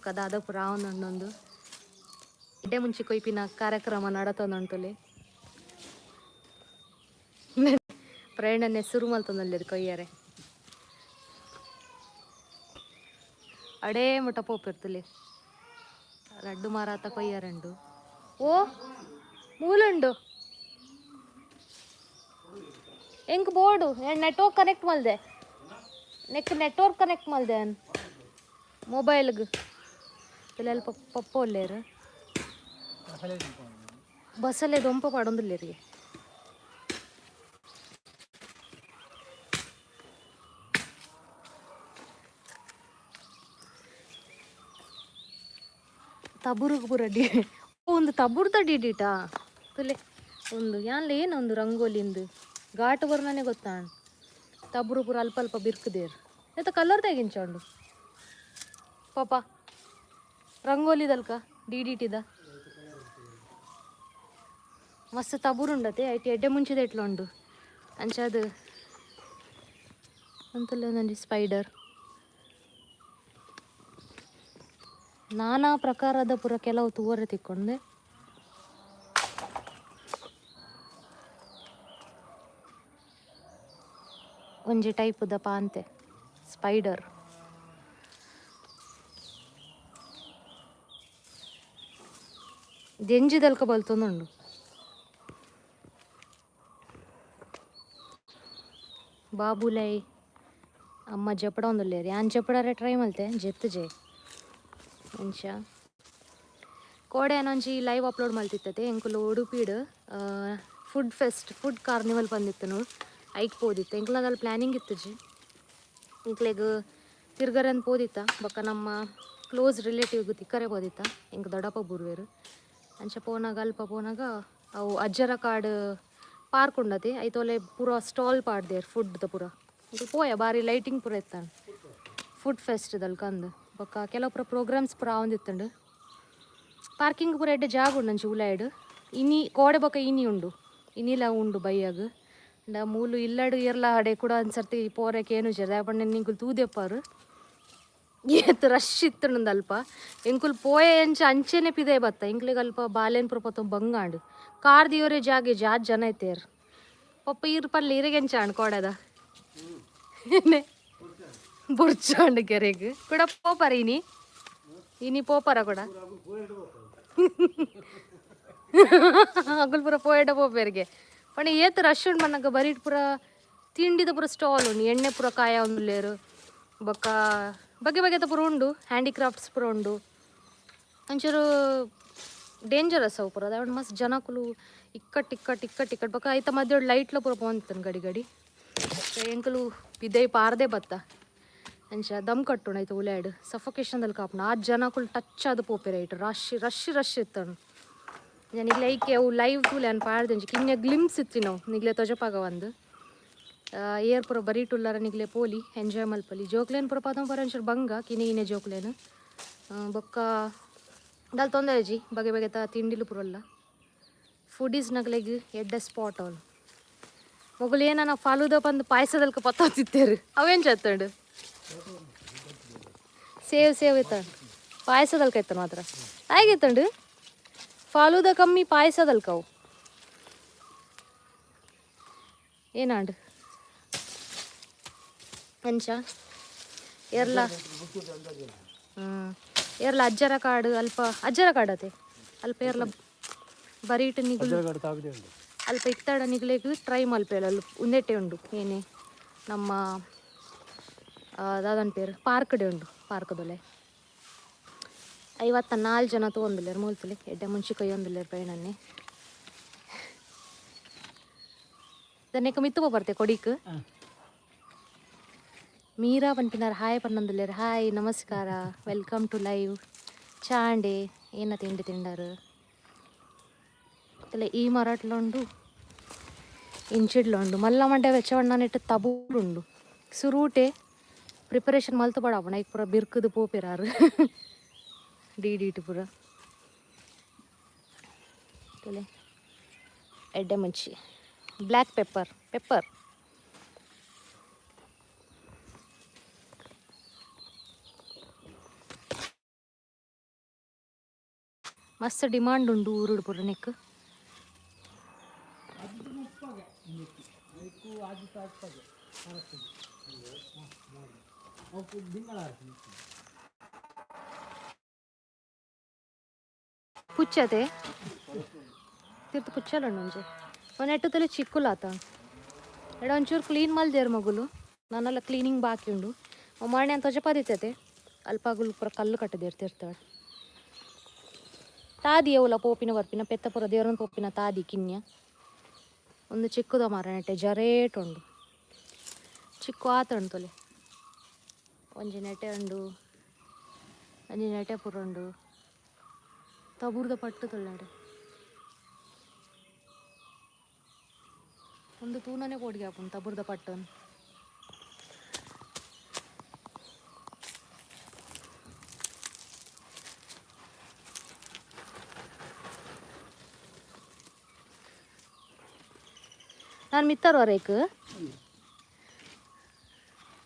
ಕದಾದ ಪುರ ಒಂದೊಂದು ಎಡ್ಡೆ ಮುಂಚೆ ಕೊಯ್ಪಿನ ಕಾರ್ಯಕ್ರಮ ನಡತೊಂದುಂಟುಲಿ ಪ್ರಯಾಣನೆ ಶುರು ಮಲ್ತೊಂದುಲ್ಲೆರ್ ಕೊಯ್ಯರೆ ಅಡೇ ಮುಟ್ಟ ಪೋಪಿರ್ತಲಿ ರಡ್ಡು ಮಾರಾತ ಕೊಯ್ಯರಂಡು ಓ ಮೂಲುಂಡು ಎಂಕ್ ಬೋರ್ಡು ನೆಟ್ವರ್ಕ್ ಕನೆಕ್ಟ್ ಮಲ್ದೆ ನೆಟ್ವರ್ಕ್ ಕನೆಕ್ಟ್ ಮಲ್ದೆ ಮೊಬೈಲ್ಗೆ ಇಲ್ಲೆಲ್ಲ ಪಪ್ಪ ಒಲ್ಲೇರು ಬಸ್ಸಲ್ಲೇ ದೊಂಪ ಪಡೊಂದಿಲ್ಲೇರಿಗೆ ತಬುರುಗ್ ಪೂರ ಒಂದು ತಬುರ್ದ ಡಿಡಿಟಾ ತುಲೆ ಒಂದು ಯಾನ್ಲ ಏನೊಂದು ರಂಗೋಲಿಂದು ಘಾಟ್ ಬರ್ನೇ ಗೊತ್ತಾಣ ತಬುರು ಪೂರ ಅಲ್ಪ ಅಲ್ಪ ಬಿರ್ಕದೇರು ಎಂತ ಕಲರ್ ತೆಗಿಂಚಂಡು ಪಾಪ ರಂಗೋಲಿದಲ್ಕ ಡಿಡಿಟಿದ ಮಸ್ತ್ ತಬುರುಂಡತೆ ಐಟಿ ಎಡ್ಡೆ ಮುಂಚಿದ ಎಟ್ಲ ಉಂಡು ಅಂಚದು ಅಂತಲ್ಲ ನಂಜಿ ಸ್ಪೈಡರ್ ನಾನಾ ಪ್ರಕಾರದ ಪುರ ಕೆಲವು ತೂವರೆ ತಿಕ್ಕೊಂಡೆ ಒಂಜಿ ಟೈಪುದ ಪಾಂತೆ ಸ್ಪೈಡರ್ ದೆಂಜಿದಲ್ಕ ಬಲ್ತೊಂದುಂಡು ಬಾಬುಲೈ ಅಮ್ಮ ಜಪಡ ಒಂದುಲ್ಲೇರಿ ಆನ್ ಜಪಡರೆ ಟ್ರೈ ಮಲ್ತೆ ಜೆತ್ತು ಜೆ ಅಂಚ ಕೋಡೆ ಏನೊಂಜಿ ಲೈವ್ ಅಪ್ಲೋಡ್ ಮಲ್ತಿತ್ತತೆ ಎಂಕುಲು ಉಡುಪಿಡ್ ಫುಡ್ ಕಾರ್ನಿವಲ್ ಬಂದಿತ್ತು ಐಕ್ ಪೋದಿತ್ತು ಎಂಕ್ಲದಲ್ಲಿ ಪ್ಲ್ಯಾನಿಂಗ್ ಇತ್ತು ಜಿ ಇಂಕ್ಲೆಗ್ ತಿರ್ಗರನ್ ಪೋದಿತ್ತ ಬೊಕ್ಕ ನಮ್ಮ ಕ್ಲೋಸ್ ರಿಲೇಟಿವ್ಗೆ ತಿಕ್ಕರೆ ಪೋದಿತ್ತ ಎಂಕ್ ದೊಡ್ಡಪ್ಪ ಬುರ್ವೇರು ಅಂಚ ಪೋನಾಗ ಅಲ್ಪ ಪೋನಾಗ ಅವು ಅಜ್ಜರ ಕಾಡು ಪಾರ್ಕ್ ಉಂಡತೆ ಐತೋಲೆ ಪೂರ ಸ್ಟಾಲ್ ಪಾಡ್ದೇರ್ ಫುಡ್ದ ಪೂರ ಇದು ಪೋಯ ಬಾರಿ ಲೈಟಿಂಗ್ ಪೂರ ಇತ್ತಾನ ಫುಡ್ ಫೆಸ್ಟ್ದಲ್ಲಿ ಕಂದು ಬೊಕ್ಕ ಕೆಲವು ಪೂರ ಪ್ರೋಗ್ರಾಮ್ಸ್ ಪೂರ ಆವಂದಿತ್ತಂಡು ಪಾರ್ಕಿಂಗ್ ಪೂರ ಎಡ್ಡೆ ಜಾಗ ಉಂಡು ಅಂಚೆ ಉಲಾಯ್ಡು ಇನಿ ಕೋಡೆ ಬೊಕ್ಕ ಇನಿ ಉಂಡು ಇನಿಲ ಉಂಡು ಬೈಯಾಗ ಮೂಲು ಇಲ್ಲಡು ಇರ್ಲ ಹಡೆ ಕೂಡ ಒಂದ್ಸರ್ತಿ ಪೋರಕ್ಕೆ ಏನು ಜರ ಪಂಡ ನಿಂಕುಲು ತೂದೆಪ್ಪಾರು ಏತ್ ರಶ್ ಇತ್ತುಂಡು ಅಲ್ಪ ಎಂಕುಲು ಪೋಯ ಎಂಚ ಅಂಚೆನೆ ಪಿದೆ ಬತ್ತ ಇಂಕ್ಲಿಗೆ ಅಲ್ಪ ಬಾಲೆನ್ ಪುರ ಪತ್ತ ಬಂಗಾಂಡು ಕಾರ್ ದಿಯೋರೆ ಜಾಗೆ ಜಾತ್ ಜನ ಐತೇರು ಪಪ್ಪ ಇರ್ ಪರ್ಲಿ ಇರಗೆಂಚಾಂಡು ಕೋಡೆದ ಬುರ್ಚಾಂಡು ಕೆರೆಗೆ ಕೂಡ ಪೋಪರ ಇನಿ ಪೋಪರ ಕೂಡ ಅಗುಲ್ ಪೂರ ಪೋಯಡ ಪೋಪೇರಿಗೆ ಪಂಡ ಏತ್ ರಶ್ ಉಂಡು ಮನ್ನಾಗ ಬರೀಟ್ ಪೂರ ತಿಂಡಿದ ಪೂರ ಸ್ಟಾಲ್ ಉಂಡು ಎಣ್ಣೆ ಪೂರ ಕಾಯ ಒಂದುಲ್ಲೇರು ಬೊಕ್ಕ ಬಗೆ ಬಗೆತ ಪೂರ ಉಂಡು ಹ್ಯಾಂಡಿಕ್ರಾಫ್ಟ್ಸ್ ಪೂರ ಉಂಡು ಒಂಚೂರು ಡೇಂಜರಸ್ ಅವು ಪೂರ ಅದಾವಡ್ ಮಸ್ತ್ ಜನಕುಲು ಇಕ್ಕಟ್ ಬೊಕ್ಕ ಐತ ಮಧ್ಯ ಲೈಟ್ಲ ಪೂರ ಪೋಂದಿತ್ತನು ಗಡಿ ಎಂಕುಲು ಪಿದೈ ಪಾರ್ದೆ ಬತ್ತ ಅಂಚ ದಮ್ ಕಟ್ಟುಂಡು ಆಯ್ತು ಉಲಾಯ್ಡು ಸಫೊಕೇಶನ್ದಲ್ಲಿ ಕಾಪುಂಡು ಆ ಜನಕುಲು ಟಚ್ ಆದ ಪೋಪೆರೆ ಆಯ್ತು ರಶ್ ಇತ್ತನು ನಿಗ್ಲೆ ಐಕೆ ಅವು ಲೈವ್ ತೂಲೆ ಅನ್ ಪಾಡ್ದೆ ಅಂಚೆ ಕಿನ್ನೆ ಗ್ಲಿಮ್ಸ್ ಇತ್ತು ನಾವು ನಿಗ್ಲೆ ತೊಜಪಾಗ ಒಂದು ಏರ್ ಪೂರ ಬರೀಟುಲ್ಲಾರ ನಿಗ್ಲೆ ಪೋಲಿ ಎಂಜಾಯ್ ಮಲ್ಪಲಿ ಜೋಕ್ಲೇನ್ ಪೂರ ಪಾತ ಪರ ಒಂಚೂರು ಬಂಗ ಕಿನೆ ಜೋಕ್ಲೇನು ಬೊಕ್ಕ ದಲ್ ತೊಂದರೆ ಜಿ ಬಗೆ ಬಗೆತ ತಿಂಡಿಲು ಪುರಲ್ಲ ಫುಡೀಸ್ ನಗ್ಲೆಗ್ ಎಡ್ಡೆ ಸ್ಪಾಟ್ ಅವನು ಮೊಗಲು ಏನ ಫಾಲೂದ ಬಂದು ಪಾಯಸದಲ್ಕ ಪತ್ತಿತ್ತೇರು ಅವೇನು ಚತ್ತಂಡು ಸೇವ್ ಇತ್ತಂಡು ಪಾಯಸದಲ್ಕ ಇತ್ತನು ಮಾತ್ರ ಆಗಿತ್ತಂಡು ಫಾಲೂದ ಕಮ್ಮಿ ಪಾಯಸದಲ್ಕವು ಏನಾಂಡು ಅಂಚ ಎರ್ಲ ಎರ್ಲ ಅಜ್ಜರ ಕಾಡು ಅಲ್ಪ ಅಜ್ಜರ ಕಾಡತೆ ಅಲ್ಪ ಎರ್ಲ ಬರೀಟ್ ನಿಗ್ಲು ಅಲ್ಪ ಇತ್ತಡ ನಿಗ್ಲೆಗ್ ಟ್ರೈ ಮಲ್ಪೇಲ ಅಲ್ಲಿ ಉಂದೆಟ್ಟೆ ಉಂಡು ಏನೇ ನಮ್ಮ ದಾದನ್ ಪೇರು ಪಾರ್ಕ್ಡೆ ಉಂಡು ಪಾರ್ಕ್ದೊಲೆ 54 ಜನ ತೊಗೊಂದಿಲ್ಲೇರು ಮೂಲ್ತಲಿ ಎಡ್ಡೆ ಮುಂಚೆ ಕೊಯ್ಯೊಂದಿಲ್ಲೇರು ಪೈಣನ್ನೇ ದನ್ನೇಕ ಮಿತ್ತು ಬರ್ತೆ ಕೊಡಿಕ್ ಮೀರಾ ಪನ್ಪಿನಾರ ಹಾಯ್ ಪನ್ನೊಂದಿಲ್ಲೇರು ಹಾಯ್ ನಮಸ್ಕಾರ ವೆಲ್ಕಮ್ ಟು ಲೈವ್ ಚಾಂಡೆ ಏನ ತಿಂಡಿ ತಿಂಡಾರು ಅಲ್ಲ ಈ ಮರಾಟ್ಲುಂಡು ಇಂಚಿಡ್ಲುಂಡು ಮಲ್ಲ ಮಂಡ್ಯ ವೆಚ್ಚವಣ್ಣ ನೆಟ್ಟು ತಬೂರುಂಡು ಸುರೂಟೆ ಪ್ರಿಪರೇಷನ್ ಮಲ್ತು ಪಡಾಪಣ ಈಗ ಪೂರ ಬಿರ್ಕದು ಪೋಪಿರಾರು ಡಿಡಿಟಿ ಪೂರ ಎಡ್ಡೆ ಮುಂಚಿ ಬ್ಲ್ಯಾಕ್ ಪೆಪ್ಪರ್ ಮಸ್ತ್ ಡಿಮಾಂಡ್ ಉಂಡು ಊರುಡು ಪೂರ ನೆಕ್. ಪುಚ್ಚತೆ ತಿರ್ತು ಪುಚ್ಚಲ ಒಂಚೆ ಒಂದು ಎಟ್ಟು ತಲೆ ಚಿಕ್ಕುಲಾತ ಎಡ ಒಂಚೂರು ಕ್ಲೀನ್ ಮಲ್ದೇರು ಮಗುಲು ನಾನೆಲ್ಲ ಕ್ಲೀನಿಂಗ್ ಬಾಕಿ ಉಂಡು ಮಾಣೆ ಅಂತ ಜಪಾದಿತ್ತತೆ ಅಲ್ಪಾಗುಲು ಪೂರ ಕಲ್ಲು ಕಟ್ಟದೇರು ತಿರ್ತಾಳೆ ತಾದಿ ಅವಲ ಪೋಪಿನ ಬರ್ಪಿನ ಪೆತ್ತ ಪುರ ದೇವರನ ಪೋಪಿನ ತಾದಿ ಕಿನ್ಯ ಒಂದು ಚಿಕ್ಕದ ಮರ ನೆಟ್ಟೆ ಜರೇಟ್ ಉಂಡು ಚಿಕ್ಕು ಆತಂಡು ತೊಲೆ ಒಂಜಿ ನೆಟೆ ಉಂಡು ಒಂಜಿ ನೆಟೆ ಪುರ ಉಂಡು ತಬುರ್ದ ಪಟ್ಟು ತೊಳ್ಳೆ ಒಂದು ತೂನನೆ ಪೋಡಿಗೆ ಹಾಕೊಂಡು ತಬುರ್ದ ಪಟ್ಟನು ನಾನು ಮಿತ್ತರು ವರೇಕ್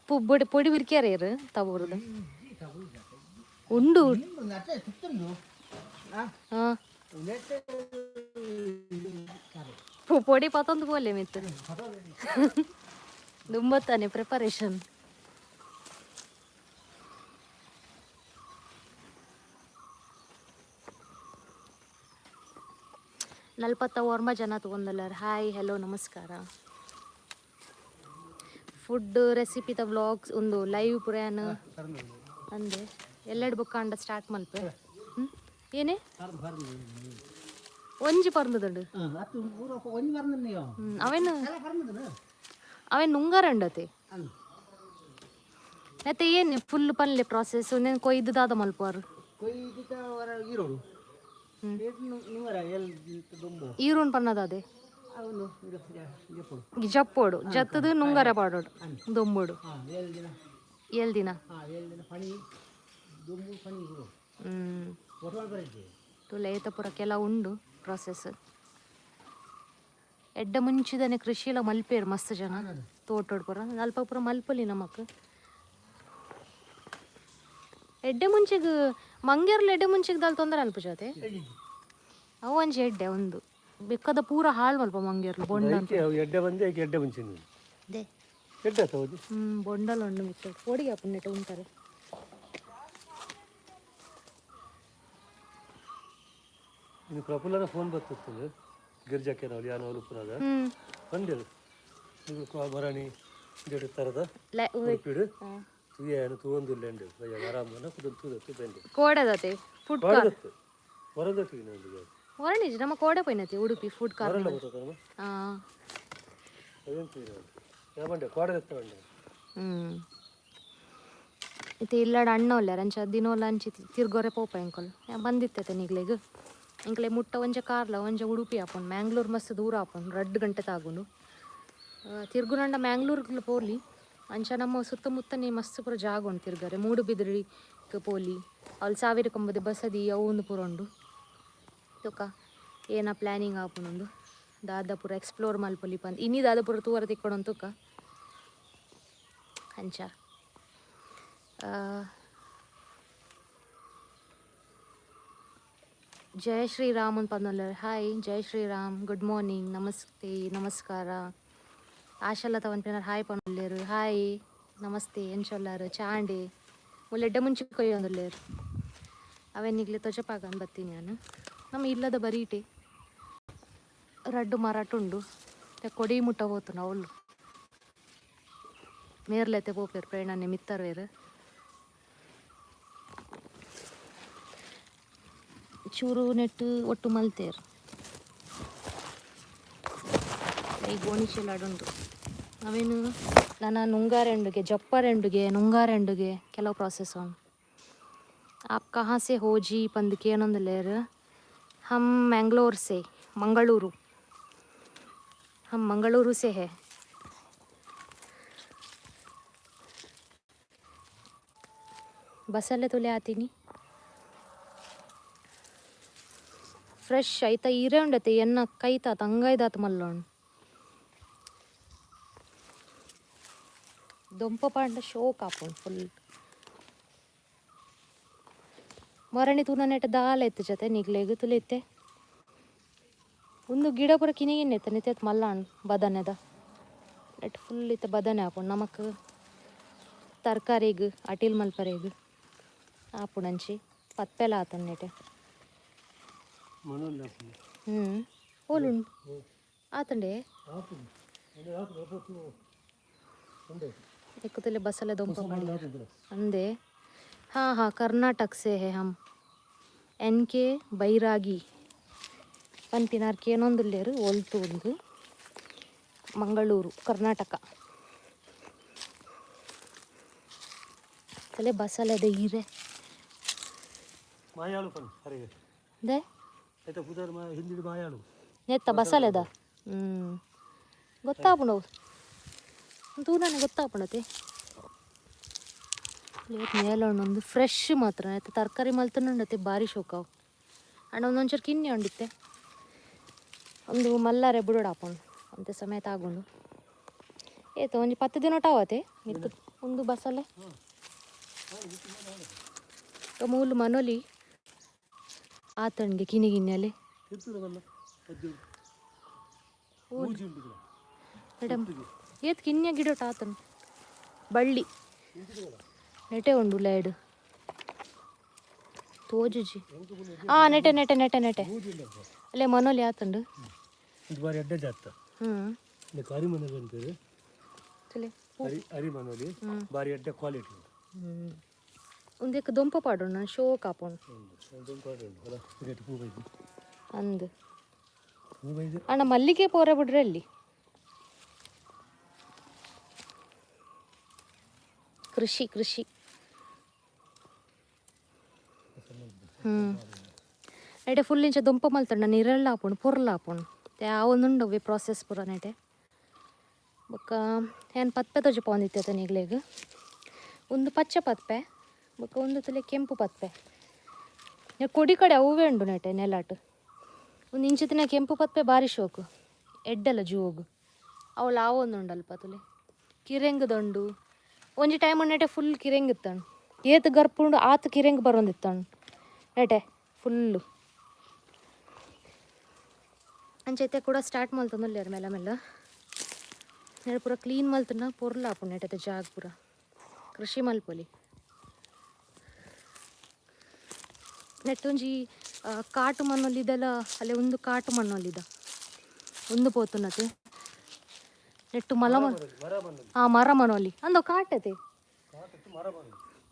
പൊടി പൊടി പിരിക്കാറിയാറ് തവൂറുത് ഉണ്ട് ആ പൊടി പത്തൊന്ന് പോലെ മിത്ത് ದುಂಬತ್ತಾನೆ ಪ್ರಿಪರೇಷನ್ ನಲ್ಪತ್ತ ಜನ ತಗೊಂಡಲ್ಲಾರ ಹಾಯ್ ಹೆಲೋ ನಮಸ್ಕಾರ ಫುಡ್ ರೆಸಿಪಿದ ವ್ಲಾಗ್ಸ್ ಒಂದು ಲೈವ್ ಪುರಾಣ ಅಂದೆ ಎಲ್ಲೆಡು ಬುಕ್ ಅಂಡ ಸ್ಟಾರ್ಟ್ ಮಲ್ಪೆ ಏನೇ ಒಂಜಿ ಪರ್ಂದುಂಡು ಅವೇನು ಅವೇನು ನುಂಗಾರಂಡತೆ ಮತ್ತೆ ಏನು ಫುಲ್ ಪಲ್ಲೆ ಪ್ರಾಸೆಸ್ ಒಂದೇನು ಕೊಯ್ದು ದಾದ ಮಲ್ಪಾರು ಈರುಣ್ ಪನ್ನದಾದೆ ಜಪ್ಪೋಡು ಜತ್ತದು ನುಂಗರ ಪಾಡೋಡು ದೊಂಬೋಡು ಏಳು ದಿನ ತುಲೇತ ಪುರ ಕೆಲ ಉಂಡು ಪ್ರಾಸೆಸ್ ಎಡ್ಡ ಮುಂಚಿದನೆ ಕೃಷಿಲ ಮಲ್ಪೇರು ಮಸ್ತ್ ಜನ ತೋಟೋಡು ಪುರ ಅಲ್ಪ ಪುರ ಮಲ್ಪಲಿ ನಮಕ್ ಎಡ್ಡೆ ಮುಂಚೆಗೆ ಮಂಗೇರ್ಲ ಎಡ್ಡೆ ಮುಂಚೆಗೆ ದಾಲ್ ತೊಂದರೆ ಅಲ್ಪ ಜೊತೆ ಅವು ಒಂಜಿ ಎಡ್ಡೆ ಒಂದು ಬೆಕ್ಕದ ಪೂರ ಹಾಳು ಮಲ್ಪ ಮಂಗೇರ್ಲು ಬೊಂಡ ಬೊಂಡಲ ಉಂಡು ಮಿಕ್ಕ ಪೊಡಿಗೆ ಪುಣ್ಣೆಟ ಉಂಟಾರೆ ಪ್ರಫುಲ್ಲನ ಫೋನ್ ಬರ್ತದೆ ಗಿರ್ಜಕ್ಕೆ ನಾವು ಯಾನ ಪುರಾಗ ಬಂದಿರು ಮರಣಿ ಜಡೆ ತರದ ಉಡುಪಿಡು ತುಯ್ಯಾನು ತೂಂದುಲ್ಲೆ ಉಂಡು ಆರಾಮನ ಕುದು ಬಂದು ಕೋಡದತೆ ಫುಡ್ ಕಾರ್ಟ್ ಹೊರದಕ್ಕೆ ಇನ್ನೊಂದು ಹೊರಣಿಜಿ ನಮ್ಮ ಕೋಡೆ ಪೋಯ್ನತಿ ಉಡುಪಿ ಫುಡ್ ಕಾರ್ಟ್ ಇತ್ತೆ ಇಲ್ಲಡ ಅಣ್ಣ ಒಲ್ಲೆ ರಂಚ ದಿನೋಲ ಅಂಚಿ ತಿರ್ಗೊರೆ ಪೋಪ ಎಂಕೊಲ್ ಬಂದಿತ್ತತೆ ನಿಗ್ಲೆಗ್ ಎಂಕ್ಲೆ ಮುಟ್ಟ ಒಂಜ ಕಾರ್ಲ ಒಂಜ ಉಡುಪಿ ಆಪುಂಡು ಮ್ಯಾಂಗ್ಳೂರ್ ಮಸ್ತ್ ದೂರ ಆಪುಂಡು 2 ಗಂಟೆ ತಾಗುಂಡು ತಿರ್ಗುನಂಡ ಮ್ಯಾಂಗ್ಳೂರ್ಗೆ ಪೋಲಿ ಅಂಚ ನಮ್ಮ ಸುತ್ತಮುತ್ತನೇ ಮಸ್ತ್ ಪೂರ ಜಾಗ ಉಂಡು ತಿರ್ಗರೆ ಮೂಡುಬಿದ್ರಿಗೆ ಪೋಲಿ ಅಲ್ಲಿ 1000 ಬಸದಿ ಅವು ಪೂರ ಉಂಡು ತುಕ ಏನ ಪ್ಲ್ಯಾನಿಂಗ್ ಆಪುಂಡು ದಾದ ಪೂರ ಎಕ್ಸ್ಪ್ಲೋರ್ ಮಲ್ಪೊಲಿ ಪಂದ್ ಇನ್ನಿ ದಾದ ಪೂರ ತೂವರ ತಿಕ್ಕೊಡು ತುಕ ಅಂಚ ಜಯ ಶ್ರೀರಾಮ್ ಅಂತ ಪಂದಲ್ಲ ಹಾಯ್ ಜಯ ಶ್ರೀರಾಮ್ ಗುಡ್ ಮಾರ್ನಿಂಗ್ ನಮಸ್ತೆ ನಮಸ್ಕಾರ ಆಶಲ್ಲ ತವನ್ಪಿನಾರು ಹಾಯ್ ಪನ್ನಲ್ಲೇರು ಹಾಯ್ ನಮಸ್ತೆ ಎಂಚೊಲ್ಲಾರು ಚಾಂಡೆ ಮುಲ್ಲೆಡ್ಡೆ ಮುಂಚೆ ಕೊಯ್ಯೊಂದುಲ್ಲೇರು ಅವೆನ್ನಿಗ್ಲೆ ತೊಜಪಾಗನ್ ಬತ್ತೀನಿ ನಾನು ನಮ್ಮ ಇಲ್ಲದ ಬರೀಟೆ ರಡ್ಡು ಮರಾಟುಂಡು ಕೊಡಿ ಮುಟ್ಟ ಹೋತು ಅವಳು ಮೇರ್ಲೆತೆ ಪೋಪೇರು ಪ್ರೇರಣೆ ಮಿತ್ತರ್ವೇರು ಚೂರು ನೆಟ್ಟು ಒಟ್ಟು ಮಲ್ತೇರು ಈ ಗೋಣಿಚೀಲಾಡುಂಡು ಅವೇನು ನನ್ನ ನುಂಗಾರೆಂಡುಗೆ ಜಪ್ಪರೆಂಡುಗೆ ನುಂಗಾರೆಂಡುಗೆ ಕೆಲವು ಪ್ರಾಸೆಸ್ ಉಂಡು आप कहाँ से हो जी पंद के लेर हम मैंगलोर से मंगलुरु हम मंगलुरु से है ಬಸ್ಸಲ್ಲೇ ತುಲೆ ಆತೀನಿ ಫ್ರೆಶ್ ಆಯ್ತಾ ಹೀರೆ ಉಂಡತೆ ಎನ್ನ ಕೈತಾತ ಹಂಗೈದಾತ ಮಲ್ಲೋಣ ದೊಂಪ ಪಾಂಡ ಶೋಕ್ ಆಪುಂಡು ಫುಲ್ ಮರಣಿ ತೂನ ನೆಟ್ಟ ದಾಲ ಎತ್ತು ಜೊತೆ ನಿಗ್ಲೆಗ್ ತುಲಿತ್ತೆ ಒಂದು ಗಿಡ ಪೂರ ಕಿನಿಗಿನ್ ಎತ್ತ ನಿತ್ಯತ್ ಮಲ್ಲಾಣ್ ಬದನೆದ ನೆಟ್ ಫುಲ್ ಇತ್ತ ಬದನೆ ಆಪುಂಡು ನಮಕ್ ತರಕಾರಿಗ್ ಅಟಿಲ್ ಮಲ್ಪರೆಗ್ ಆಪುಣಂಚಿ ಪತ್ಪೆಲ ಆತನ್ ನೆಟೆ ಓಲುಂಡು ಆತಂಡೆ ಎಕ್ಕುತಲೆ ಬಸಳೆ ದೊಂಪ ಅಂದೆ हाँ हाँ कर्नाटक से है हम NK बैरागी पंपिनार केनोंदुल्लेರು ಒಲ್ತು ಒಂದು ಮಂಗಳೂರು ಕರ್ನಾಟಕ ತಲೆ ಬಸಳೆದ ಹೀರೆ ಮಾಯಾಳು ಪನ್ ಹರಿಗೆ ದೆ ಐತ ಪುದರ್ ಹಿಂದಿಡಿ ಮಾಯಾಳು ನೆತ್ತ ಬಸಳೆದ ಗೊತ್ತಾಪುಂಡು ತೂನನೆ ಗೊತ್ತಾಪುಂಡತೆ ಮೇಲೊಂದು ಫ್ರೆಶ್ ಮಾತ್ರ ಆಯ್ತು ತರಕಾರಿ ಮಲ್ತನುಂಡತೆ ಭಾರಿ ಶೋಕಾವು ಅಣ್ಣ ಒಂದೊಂಚೂರು ಕಿನ್ನೆ ಉಂಡಿತ್ತೆ ಒಂದು ಮಲ್ಲಾರೆ ಬುಡಾಪುಂಡು ಅಂತ ಸಮೇತ ಆಗುಂಡು ಏತು ಒಂಜಿ 10 ದಿನ ಟಾವತೆ ಮಿತ್ತು ಒಂದು ಬಸಳೆ ಮೂಲು ಮನೋಲಿ ಆತಣ್ಗೆ ಕಿನಿ ಗಿನ್ನೆಲೆ ಮೇಡಮ್ ಏತ್ ಕಿನ್ಯ ಗಿಡೋಟ ಆತನು ಬಳ್ಳಿ ನೆಟೆ ಉಂಡು ಲೈಡ್ ತೋಜುಜಿ ನೆಟೆ ನೆಟೆ ನೆಟೆ ನೆಟೆ ಅಲ್ಲೇ ಮನೋಲಿ ಆತಂಡು ಬಾರಿ ಅಡ್ಡ ಜಾತ ಅರಿ ಮನೋಲಿ ಅಂತೇಳಿ ಅರಿ ಮನೋಲಿ ಬಾರಿ ಅಡ್ಡ ಕ್ವಾಲಿಟಿ ಒಂದಕ್ಕೆ ದೊಂಪ ಪಾಡು ನಾನು ಶೋಕ್ ಆಪುಂಡು ಅಂದು ಅಣ್ಣ ಮಲ್ಲಿಗೆ ಪೋರೆ ಬಿಡ್ರೆ ಅಲ್ಲಿ ಕೃಷಿ ಕೃಷಿ ನೆಟೆ ಫುಲ್ ಇಂಚ ದುಂಪ ಮಲ್ತಂಡ ನೀರೆಲ್ಲ ಹಾಪುಂಡು ಪೊರ್ಲ ಹಾಪುಂಡು ಯಾವೊಂದುಂಡವೆ ಪ್ರಾಸೆಸ್ ಪೂರ ನೆಟೆ ಬೊಕ್ಕ ಏನು ಪತ್ಪೆ ತೊಜಿ ಪೋಂದಿತ್ತೆ ನೀಗ್ಲೆಗ್ ಒಂದು ಪಚ್ಚೆ ಪತ್ಪೆ ಬೊಕ್ಕ ಒಂದು ತಲೆ ಕೆಂಪು ಪತ್ಪೆ ಕೊಡಿ ಕಡೆ ಅವೇ ಉಂಡು ನೆಟೆ ನೆಲಾಟ್ ಒಂದು ಇಂಚಿತಿನ ಕೆಂಪು ಪತ್ಪೆ ಭಾರಿ ಶೋಕು ಎಡ್ಡೆಲ್ಲ ಜೋಗು ಅವಳು ಆವೊಂದು ಉಂಡಲ್ಪ ತುಲೆ ಕಿರೆಂಗದೊಂಡು ಒಂಜಿ ಟೈಮ್ ನೆಟೆ ಫುಲ್ ಕಿರೆಂಗ್ ಇತ್ತಂಡು ಏತ್ ಗರ್ಪುಂಡು ಆತ ಕಿರೆಂಗ್ ಬರೋಂದಿತ್ತಂಡು ನೆಟೆ ಫುಲ್ಲು ಅಂಚೈತೆ ಕೂಡ ಸ್ಟಾರ್ಟ್ ಮಲ್ತಂದುಲ್ಲೇರು ಮೆಲ್ಲ ಮೆಲ್ಲ ನೆಡೆ ಪೂರ ಕ್ಲೀನ್ ಮಲ್ತನ ಪೊರ್ಲ ಆಪುಂಡು ನೆಟೆ ಜಾಗ ಪೂರ ಕೃಷಿ ಮಲ್ಪೊಲಿ ನೆಟ್ಟೊಂಜಿ ಕಾಟು ಮಣ್ಣೊಲಿದೆಲ್ಲ ಅಲ್ಲೇ ಒಂದು ಕಾಟು ಮಣ್ಣೊಲಿದ ಒಂದು ಪೋತುನತೆ ನೆಟ್ಟು ಮರ ಮನೋಲಿ ಅಂದ ಕಾಟತೆ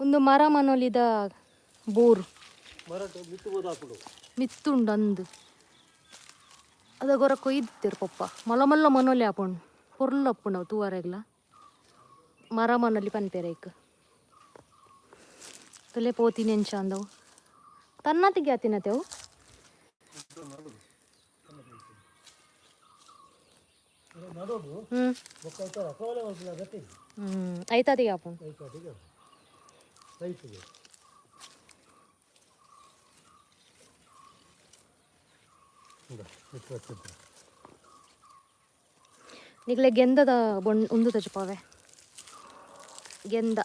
ಒಂದು ಮರ ಮನೋಲಿದ ಬೋರು ಮಿತ್ತುಂಡು ಅಂದು ಅದ ಗೊರ ಕೊಯ್ದಿರು ಪಪ್ಪ ಮಲ್ಲ ಮನೋಲಿ ಆಪುಂಡು ಪೊರ್ಲಪ್ಪು ನಾವು ತೂವರೆಗ್ಲ ಮರ ಮನೋಲಿ ಪನ್ಪೆರೇಕ್ ತಲೆ ಪೋತೀನಿ ಎಂಚ ಅಂದವು ತನ್ನತಿಗೆ ತಿನ್ನತೆವು ಐತಾತಿಗೆ ಆಪುಂಡು ನಿಗ್ಲೆ ಗೆಂದದ ಒಂದು ತಜಪಾವೆ ಗೆಂದ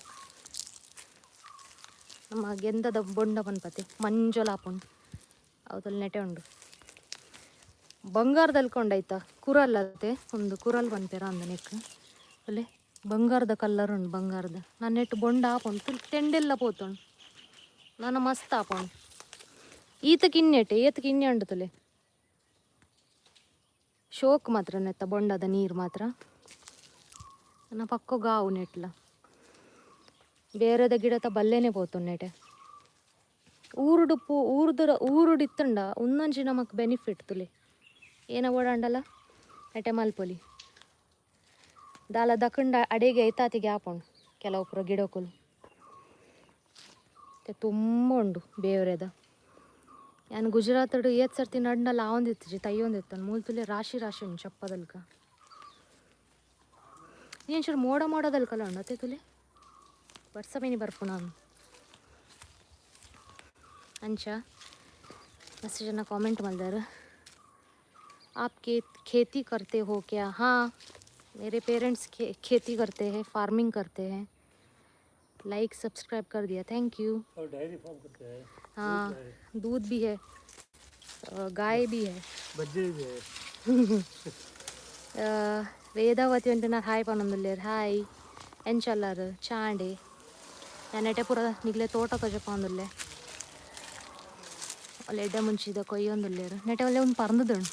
ನಮ್ಮ ಗೆಂದದ ಬೊಂಡ ಪನ್ಪತಿ ಮಂಜೋಲ ಹಾಪುಂಡು ಅವದಲ್ಲಿ ನೆಟೆ ಉಂಡು ಬಂಗಾರದಲ್ಲಿ ಕೊಂಡಾಯ್ತಾ ಕುರಲ್ ಅತ್ತೆ ಒಂದು ಕುರಲ್ ಪನ್ಪೇರ ಅಂದ ನೆಕ್ ಅಲ್ಲೇ ಬಂಗಾರದ ಕಲ್ಲರ್ ಉಂಡು ಬಂಗಾರದ ನಾನು ನೆಟ್ಟು ಬೊಂಡ ಹಾಪುಂಡು ತೆಂಡೆಲ್ಲ ಪೋತುಂಡು ನಾನು ಮಸ್ತ್ ಹಾಪುಂಡು ಈತ ಕಿನ್ನೆಟೆ ಏತ ಕಿನ್ನೆ ಉಂಡು ತಲೆ ಶೋಕ್ ಮಾತ್ರ ನೆತ್ತ ಬೊಂಡದ ನೀರು ಮಾತ್ರ ನನ್ನ ಪಕ್ಕ ಗಾವು ನೆಟ್ಲ ಬೇರೆದ ಗಿಡತ ಬಲ್ಲೆನೆ ಪೋತು ನೆಟೆ ಊರುಡಿತ್ತಂಡ ಒಂದೊಂಜಿ ನಮಕ್ ಬೆನಿಫಿಟ್ ತುಲಿ ಏನ ಓಡಾಂಡಲ್ಲ ನೆಟೆ ಮಲ್ಪೊಲಿ ದಾಲ ದಕ್ಕಂಡ ಅಡೆಗೆ ಐತಾತಿಗೆ ಹಾಪುಂಡು ಕೆಲವು ಪುರ ಗಿಡಕುಲು ತುಂಬ ಉಂಡು ಬೇವರೆದ ನಾನು ಗುಜರಾತಡು ಏತ್ ಸರ್ತಿ ನಡ್ನಲ್ಲ ಆವೊಂದಿತ್ತು ತೈಯೊಂದಿತ್ತು ಮೂಲ್ತುಲೆ ರಾಶಿ ರಾಶಿ ಉಂಡು ಚಪ್ಪದಲ್ಕ ನೀನು ಚೂರು ಮೋಡದಲ್ಕಲ್ಲ ಉಂಡತ್ತೆ ತುಲೆ ವರ್ಷ ಮೇನಿ ಬರ್ಪು ನಾನು ಅಂಚ ಮಸ್ತ್ ಜನ ಕಾಮೆಂಟ್ ಮಾಡಿದಾರೆ आप खेती करते हो क्या? हाँ, मेरे पेरेंट्स खेती करते हैं, फार्मिंग करते हैं. लाइक सब्सक्राइब कर दिया, थैंक यू। और डायरी फार्म करते हैं, हाँ, दूध भी है, गाय भी है. बच्चे भी है. വേദാവതി ಅಂటున్నారు ಹಾಯ್ ಪನ್ನೊಂದುಲ್ಲೇರು ಹಾಯ್ ಎಂಚಲ್ಲಾರು ಚಾಂಡೆ ನಾನು ಎಟೆ ಪೂರ ನಿಗ್ಲೆ ತೋಟಕ್ಕೆ ಜಪಾಂದುಲ್ಲೆ ಅಲ್ಲಿ ಎಡ್ಡೆ ಮುಂಚಿದ ಕೊಯ್ಯೊಂದುಲ್ಲೇರು ನೆಟೆ ಒಳ್ಳೆ ಒಂದು ಪರಂದುದಣ್ಣು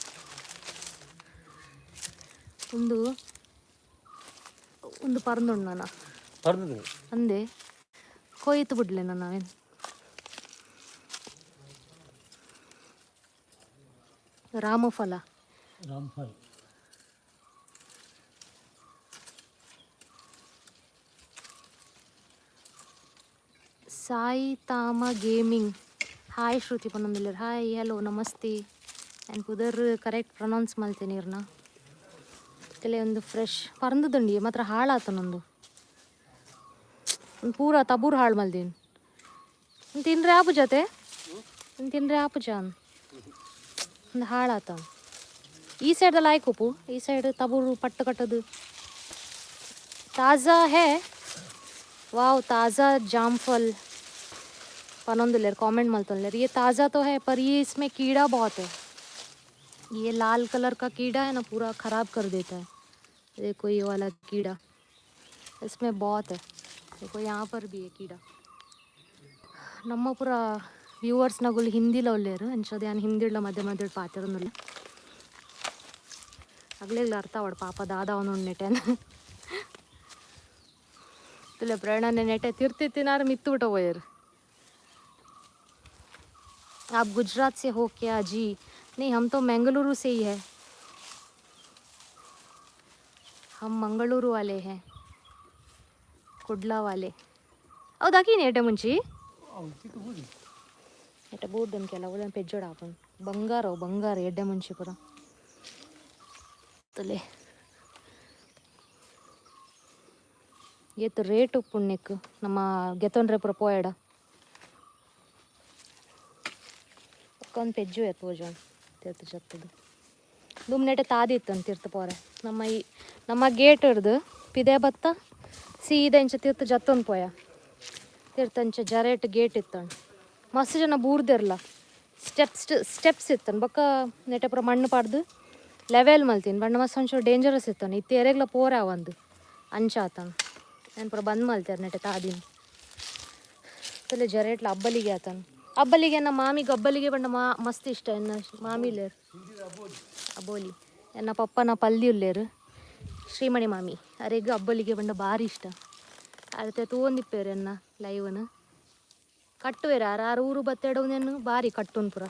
ಒಂದು ಪರಂದುಂಡು ನಾನು ಅಂದೆ ಕೊಯ್ತು ಬಿಡ್ಲೆ ನಾನು ನಾವೇನು ರಾಮಫಲ ಸಾಯಿ ತಾಮ ಗೇಮಿಂಗ್ ಹಾಯ್ ಶ್ರುತಿ ಪನ್ನೊಂದಿಲ್ಲರು ಹಾಯ್ ಹಲೋ ನಮಸ್ತೆ ನಾನು ಕುದರ್ ಕರೆಕ್ಟ್ ಪ್ರೊನೌನ್ಸ್ ಮಾಡ್ತೇನೆ ಇರ್ನ ತಲೆ ಒಂದು ಫ್ರೆಶ್ ಪರಂದುದಂಡಿ ಮಾತ್ರ ಹಾಳಾತನೊಂದು ಒಂದು ಪೂರ ತಬೂರು ಹಾಳು ಮಲ್ದೇನು ತಿನ್ರೆ ಆಪು ಜೊತೆ ತಿನ್ರೆ ಆಪು ಜಾನ್ ಒಂದು ಹಾಳಾತ ಈ ಸೈಡ್ದಲ್ಲಿ ಆಯ್ಕೊಪ್ಪು ಈ ಸೈಡ್ ತಬೂರು ಪಟ್ಟು ಕಟ್ಟೋದು ತಾಜಾ ಹೇ वाह ताज़ा जामफल पनोंदुलेर कमेंट मलतोंलेर ये ताज़ा तो है पर ये इसमें कीड़ा बहुत है ये लाल कलर का कीड़ा है ना पूरा ख़राब कर देता है देखो ये वाला कीड़ा इसमें बहुत है देखो यहाँ पर भी है कीड़ा ನಮ್ಮ ಪೂರ ವ್ಯೂವರ್ಸ್ನಾಗುಲು ಹಿಂದಿಲ ಒಳ್ಳೆಯರು ಅಂಚೋದು ನಾನು ಹಿಂದಿಡ್ಲ ಮಧ್ಯೆ ಮಧ್ಯೆ ಪಾತಿರೊಂದಿಲ್ಲ ಅಗ್ಲೇಗ್ಲ ಅರ್ಥ ಅವಡು ಪಾಪ ದಾದ ಅವನು ನೆಟ್ಟೆ तुले प्रेरणा ने नेटे तिरतिनार मित्तु बिटो यार आप गुजरात से हो क्या जी नहीं हम तो मंगलुरु से ही है हम मंगलुरु वाले हैं कुडला वाले ಹೌದಾಕಿ ಎಡ್ಡೆ ಮುಂಚಿ ಎಟ್ಟ ಬೋರ್ದನ್ ಕೆಲ ಒಳ್ಳೆ ಪೆಜ್ಜೋಡ ಹಾಕೊಂಡು ಬಂಗಾರ ಎಡ್ಡೆ ಮುಂಚಿ ಪುರ ತಲೆ ಏತು ರೇಟು ಪುಣ್ಯಕ್ಕೆ ನಮ್ಮ ಗೆತ್ತೊಂಡ್ರೆ ಪುರ ಪೋಯಡ ಒಂದು ಪೆಜ್ಜು ಎತ್ತು ಹೋಜೋಣ ತೀರ್ಥ ಜತ್ತದು ದುಮ್ನೆಟೆ ತಾದಿತ್ತು ತೀರ್ಥ ಪೋರೆ ನಮ್ಮ ಗೇಟ್ ಹಿಡ್ದು ಪಿದೆ ಬತ್ತ ಸೀದಾ ಇಂಚ ತೀರ್ಥ ಜತ್ತೊಂದು ಪೋಯ ತೀರ್ಥ ಇಂಚ ಜರೇಟ್ ಗೇಟ್ ಇತ್ತಣ್ಣ ಮಸ್ತ್ ಜನ ಬೂರ್ದಿರಲ್ಲ ಸ್ಟೆಪ್ಸ್ ಇತ್ತನ್ ಬೊಕ್ಕ ನೆಟೆ ಪುರ ಮಣ್ಣು ಪಾಡ್ದು ಲೆವೆಲ್ ಮಲ್ತೀನಿ ಬಣ್ಣ ಮಸ್ತ್ ಒಂಚೂರು ಡೇಂಜರಸ್ ಇತ್ತಣ್ಣ ಇತ್ತು ಎರೆಗ್ಲ ಪೋರೆ ಅವಂದು ಅಂಚಾತಣ್ಣ ನಾನು ಪುರ ಬಂದ್ ಮಲ್ತಾರೆ ನೆಟ್ಟೆ ತಾದಿನ ತಲೆ ಜರೇಟ್ಲ ಅಬ್ಬಲಿಗೆ ಆತನ ಅಬ್ಬಲಿಗೆ ನಮ್ಮ ಮಾಮಿಗೆ ಅಬ್ಬಲಿಗೆ ಬಂಡ ಮಸ್ತ್ ಇಷ್ಟ ಎನ್ನ ಮಾಮಿಲೇರು ಅಬೋಲಿ ಎನ್ನ ಪಪ್ಪನ ಪಲ್ದಿ ಉಲ್ಲೇರು ಶ್ರೀಮಣಿ ಮಾಮಿ ಅರೆಗ ಅಬ್ಬಲಿಗೆ ಬಂಡ ಭಾರಿ ಇಷ್ಟ ಅಳತೆ ತೋಂದಿಪ್ಪೇರು ಎನ್ನ ಲೈವನು ಕಟ್ಟುವೇರು ಆರು ಊರು ಬತ್ತೆಡವನೇನು ಭಾರಿ ಕಟ್ಟುನ್ ಪುರ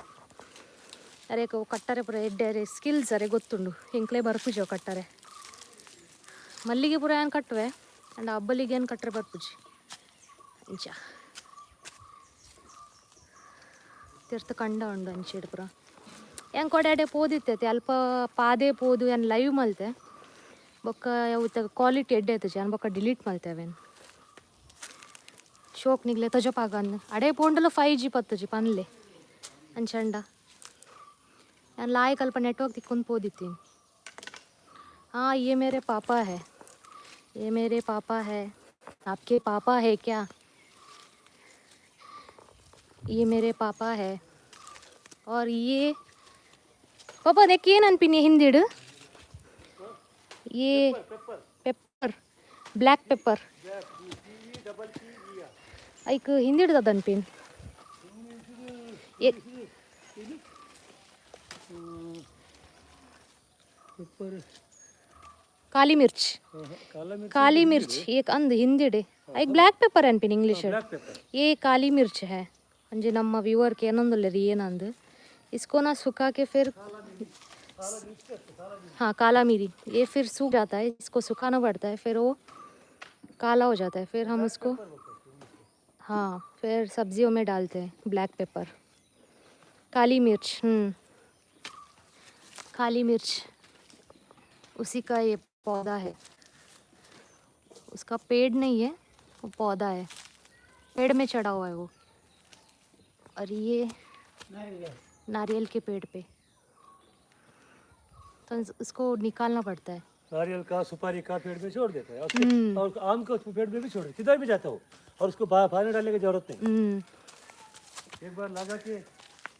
ಅರೆಕ ಕಟ್ಟರೆ ಪುರ ಎಡ್ಡೆ ಸ್ಕಿಲ್ಸ್ ಅರೆ ಗೊತ್ತುಂಡು ಹಿಂಕ್ಲೆ ಬರ್ಪುಜೋ ಕಟ್ಟರೆ ಮಲ್ಲಿಗೆ ಪುರ ಏನು ಕಟ್ಟುವೆ ಅಂಡ್ ಹಬ್ಬಲಿಗೆ ಏನು ಕಟ್ಟರೆ ಬರ್ಪುಜಿ ಅಂಚ ತೀರ್ಥ ಕಂಡ ಉಂಡು ಅಂಚಿಡ್ ಪುರ ಹೆಂಗೆ ಕೊಡೆ ಪೋದಿತ್ತೈತೆ ಅಲ್ಪ ಪಾದೆ ಪೋದು ಏನು ಲೈವ್ ಮಲ್ತೆ ಬೊಕ್ಕ ಯಾವತ್ತ ಕ್ವಾಲಿಟಿ ಎಡ್ಡೆ ಐತೆ ಏನು ಬೊಕ್ಕ ಡಿಲೀಟ್ ಮಲ್ತೇವೇನು ಶೋಕ್ ನಿಗ್ಲೆ ತಜಪಾಗ ಅಂದು ಅಡೆ ಪೋಂಡಲು 5G 10G ಪನ್ಲೆ ಅಂಚಂಡ ನಾನು ಲಾಯಕ್ ಅಲ್ಪ ನೆಟ್ವರ್ಕ್ ತಿಕ್ಕೊಂಡು ಪೋದಿತ್ತೀನಿ हाँ ये मेरे पापा है ये मेरे पापा है आपके पापा है क्या ये मेरे पापा है और ये पापा देखिए ननपिनी हिंदीड ये पेपर ब्लैक पेपर एक हिंदीड दनपिन ये काली मिर्च एक अंद हिंदी डे एक ब्लैक पेपर अनपिन इंग्लिश ये काली मिर्च है अंजे नम्मा व्यूअर के ಏನೊಂದುಲ್ಲೇರಿ ಏನಂದು इसको ना सुखा के फिर हाँ काला मिरी ये फिर सूख जाता है इसको सुखाना पड़ता है फिर वो काला हो जाता है फिर हम उसको हाँ फिर सब्जियों में डालते हैं ब्लैक पेपर काली मिर्च काली मिर्च उसी का ये पौधा है उसका पेड़ नहीं है वो पौधा है पेड़ में चढ़ा हुआ है वो और ये नारियल के पेड़ पे तो इसको निकालना पड़ता है नारियल का सुपारी का पेड़ में छोड़ देता है और आम का पेड़ में भी छोड़ देता है, किधर भी जाता हो और उसको पानी डालने की जरूरत नहीं। एक बार लगा के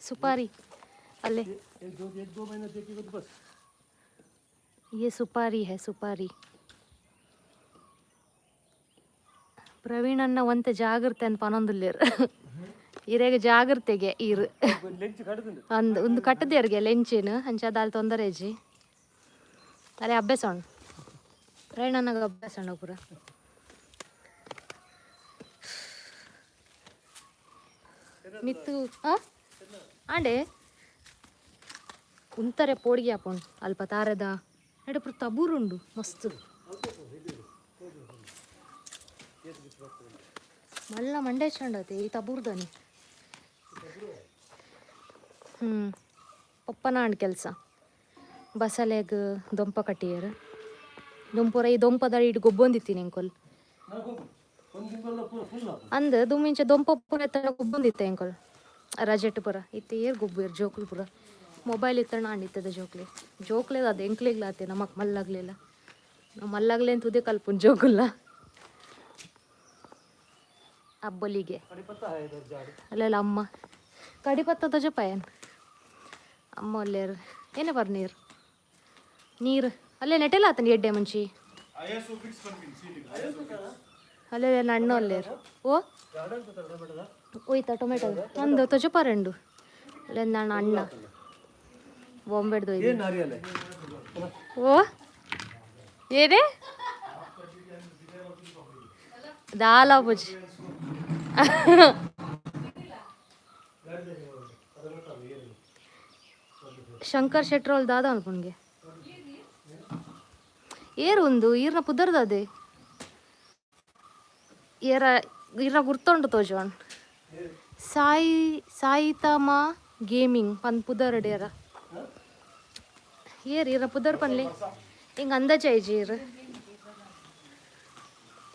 सुपारी अले एक दो महीने देखेगा तो बस। ये सुपारी है सुपारी. ಪ್ರವೀಣ್ ಅನ್ನ ಒಂತೆ ಜಾಗ್ರತೆ ಅಂತ ಪನೊಂದುಲ್ಲೇರು ಇರೆಗೆ ಜಾಗ್ರತೆಗೆ ಇರು ಒಂದು ಕಟ್ಟದೇರ್ಗೆ ಲೆಂಚಿನ ಅಂಚಾದಾಲ್ ತೊಂದರೆಜಿ ಅರೆ ಅಭ್ಯಾಸ ಉಂಡು ಪ್ರವೀಣ್ ಅನ್ನಗ ಅಭ್ಯಾಸ ಉಂಡು ಪೂರ. ಮಿತ್ತು ಆಂಡೆ ಉಂತಾರೆ ಪೋಡಿಗೆ ಹಾಪುಂಡು ಅಲ್ಪ ತಾರದ ಎಡೆ ಪುರ ತಬೂರುಂಡು ಮಸ್ತ್ ಮಲ್ಲ ಮಂಡೆ ಚಂಡತೆ ಈ ತಬೂರ್ದನಿ. ಪಪ್ಪನಾಂಡ್ ಕೆಲಸ ಬಸಲೆಗ್ ದೊಂಪ ಕಟ್ಟಿಯರು ದುಂಪುರ ಈ ದೊಂಪದ ಇಟ್ಟು ಗೊಬ್ಬೊಂದಿತ್ತೀನಿ ಎಂಕೊಲ್ ಅಂದ್ ದುಮ್ಮಿಂಚ ದೊಂಪ ಪುರ ಎತ್ತ ಗೊಬ್ಬೊಂದಿತ್ತೆ ಎಂಕೊಲ್ ರಜೆಟ್ ಪುರ ಇತ್ತೆ ಏರ್ ಗೊಬ್ಬರು ಜೋಕ್ಲು ಪುರ ಮೊಬೈಲ್ ಇತ್ತಣ್ಣ ಅಂಡಿತ್ತದ ಜೋಕ್ಲೆ ಅದು ಎಂಕ್ಲಿಗ್ಲಾತೆ ನಮಕ್ ಮಲ್ಲಾಗ್ಲಿಲ್ಲ ನಾವು ಮಲ್ಲಾಗ್ಲೆ ಅಂತ ಉದೇ ಕಲ್ಪುನ್ ಜೋಕುಲ್ಲ ಅಬ್ಬಲಿಗೆ ಅಲ್ಲೆಲ್ಲ ಅಮ್ಮ ಕಡಿಪತ್ತ ತಜಪಾಯನ್ ಅಮ್ಮ ಅಲ್ಲೇರು ಏನೇ ಬರ್ ನೀರು ಅಲ್ಲೇ ನೆಟೆಲ್ಲ ಆತನ ಎಡ್ಡೆ ಮುಂಚಿ ಅಲ್ಲೇ ಹಣ್ಣು ಅಲ್ಲೇರು ಓಯ್ತಾ ಟೊಮೆಟೊ ಒಂದು ತಜಪಾರಂಡು ಅಲ್ಲೇ ನನ್ನ ಅಣ್ಣ ಬೊಂಬೆಡ್ದು ಓ ಏನೇ ದಾಲ ಬುಜಿ ಶಂಕರ್ ಶೆಟ್ರ್ ಅವ್ಳು ದಾದ ಅನ್ಕೊಂಡ್ಗೆ ಏರು ಒಂದು ಈರ್ನ ಪುದರ್ದದೆ ಈರ್ನ ಗುರ್ತೊಂಡು ತೋಜೋಣ್ ಸಾಯಿತಮ ಗೇಮಿಂಗ್ ಪಂದ್ ಪುದರ್ಡೇರ ಈರ್ನ ಪುದರ್ ಪನ್ಲೆ ಹಿಂಗೆ ಅಂದಾಜ ಐಜಿ